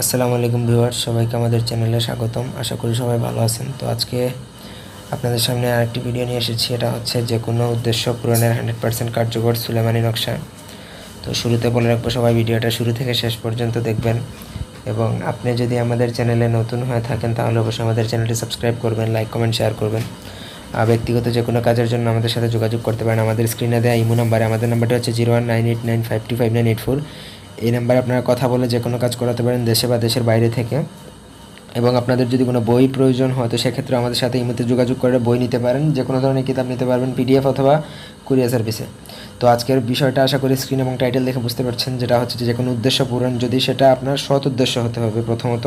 আসসালামু আলাইকুম ভিউয়ার্স, সবাইকে আমাদের চ্যানেলে স্বাগতম। আশা করি সবাই ভালো আছেন। তো আজকে আপনাদের সামনে আরেকটি ভিডিও নিয়ে এসেছি। এটা হচ্ছে যে কোনো উদ্দেশ্য পূরণের 100% কার্যকর সুলেমানি নকশা। তো শুরুতে বলে রাখবো, সবাই ভিডিওটা শুরু থেকে শেষ পর্যন্ত দেখবেন। এবং আপনি যদি আমাদের চ্যানেলে নতুন হয়ে থাকেন তাহলে অবশ্যই আমাদের চ্যানেলটি সাবস্ক্রাইব করবেন, লাইক কমেন্ট শেয়ার করবেন। আর ব্যক্তিগত যে কোনো কাজের জন্য আমাদের সাথে যোগাযোগ করতে পারেন আমাদের স্ক্রিনে দেওয়া ইমো নাম্বারে। আমাদের নাম্বারটা হচ্ছে 019895259984। এই নাম্বারে আপনারা কথা বলে যে কোনো কাজ করাতে পারেন দেশে বা দেশের বাইরে থেকে। এবং আপনাদের যদি কোনো বই প্রয়োজন হয় তো সেক্ষেত্রে আমাদের সাথে ইমোতে যোগাযোগ করে বই নিতে পারেন। যে কোনো ধরনের কিতাব নিতে পারবেন পিডিএফ অথবা কুরিয়ার সার্ভিসে। তো আজকের বিষয়টা আশা করি স্ক্রিন এবং টাইটেল দেখে বুঝতে পারছেন, যেটা হচ্ছে যে কোনো উদ্দেশ্য পূরণ, যদি সেটা আপনার সৎ উদ্দেশ্য হতে হবে। প্রথমত,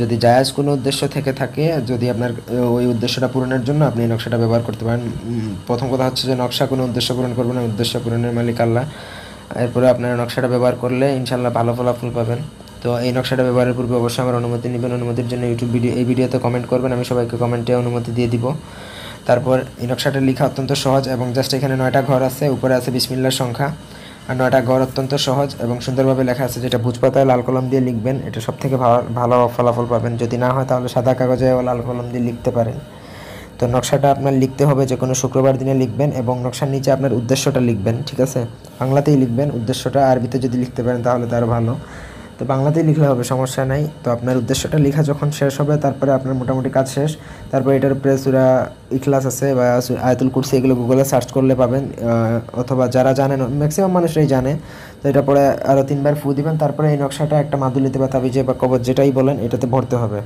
যদি জায়েজ কোনো উদ্দেশ্য থেকে থাকে, যদি আপনার ওই উদ্দেশ্যটা পূরণের জন্য আপনি এই নকশাটা ব্যবহার করতে পারেন। প্রথম কথা হচ্ছে যে নকশা কোনো উদ্দেশ্য পূরণ করবে না, উদ্দেশ্য পূরণের মালিক আল্লাহ। এরপরে আপনারা নকশাটা ব্যবহার করলে ইনশাল্লাহ ভালো ফলাফল পাবেন। তো এই নকশাটা ব্যবহারের পূর্বে অবশ্যই আমার অনুমতি নেবেন। অনুমতির জন্য এই ভিডিওতে কমেন্ট করবেন, আমি সবাইকে কমেন্টে অনুমতি দিয়ে দিব। তারপর এই নকশাটা লেখা অত্যন্ত সহজ এবং জাস্ট এখানে 9টা ঘর আছে, উপরে আছে বিসমিল্লাহর সংখ্যা। আর 9টা ঘর অত্যন্ত সহজ এবং সুন্দরভাবে লেখা আছে, যেটা ভুজপাতায় লাল কলম দিয়ে লিখবেন, এটা সবথেকে ভালো ফলাফল পাবেন। যদি না হয় তাহলে সাদা কাগজে লাল কলম দিয়ে লিখতে পারেন। তো নকশাটা আপনার লিখতে হবে যে কোনো শুক্রবার দিনে লিখবেন এবং নকশার নিচে আপনার উদ্দেশ্যটা লিখবেন, ঠিক আছে? বাংলাতেই লিখবেন উদ্দেশ্যটা, আরবিতে যদি লিখতে পারেন তাহলে তো আরও ভালো। তো বাংলাতেই লিখলে হবে, সমস্যা নাই। তো আপনার উদ্দেশ্যটা লেখা যখন শেষ হবে তারপরে আপনার মোটামুটি কাজ শেষ। তারপর এটার উপরে সূরা ইখলাস আছে বা আয়াতুল কুরসি, এগুলো গুগলে সার্চ করলে পাবেন। অথবা যারা জানেন, ম্যাক্সিমাম মানুষরাই জানে। তো এটা পরে আরও 3বার ফু দিবেন। তারপরে এই নকশাটা একটা মাদুলিতে বা তাবিজে বা কবজ যেটাই বলেন এটাতে ভরতে হবে।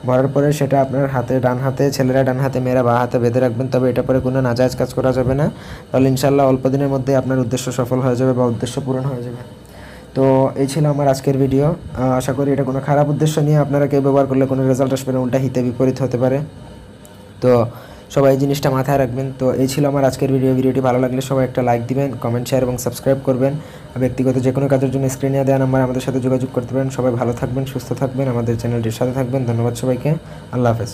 ভরার পরে সেটা আপনার হাতে, ডান হাতে ছেলেরা, ডান হাতে মেয়েরা বাঁ হাতে বেঁধে রাখবেন। তবে এটা পরে কোনো নাজায়েজ কাজ করা যাবে না। তাহলে ইনশাল্লাহ অল্প দিনের মধ্যে আপনার উদ্দেশ্য সফল হয়ে যাবে বা উদ্দেশ্য পূরণ হয়ে যাবে। তো এই ছিল আমার আজকের ভিডিও। আশা করি এটা কোনো খারাপ উদ্দেশ্য নিয়ে আপনারা কেউ ব্যবহার করলে কোনো রেজাল্ট আসবে না, উল্টা হিতে বিপরীত হতে পারে। তো সবাই এই জিনিসটা মাথায় রাখবেন। তো এই ছিল আমার আজকের ভিডিওটি ভালো লাগলে সবাই একটা লাইক দিবেন, কমেন্ট শেয়ার এবং সাবস্ক্রাইব করবেন। ব্যক্তিগত যে কোনো কাজের জন্য স্ক্রিনে দেওয়া নাম্বার আমাদের সাথে যোগাযোগ করতে পারেন। সবাই ভালো থাকবেন, সুস্থ থাকবেন, আমাদের চ্যানেলটির সাথে থাকবেন। ধন্যবাদ সবাইকে। আল্লাহ হাফেজ।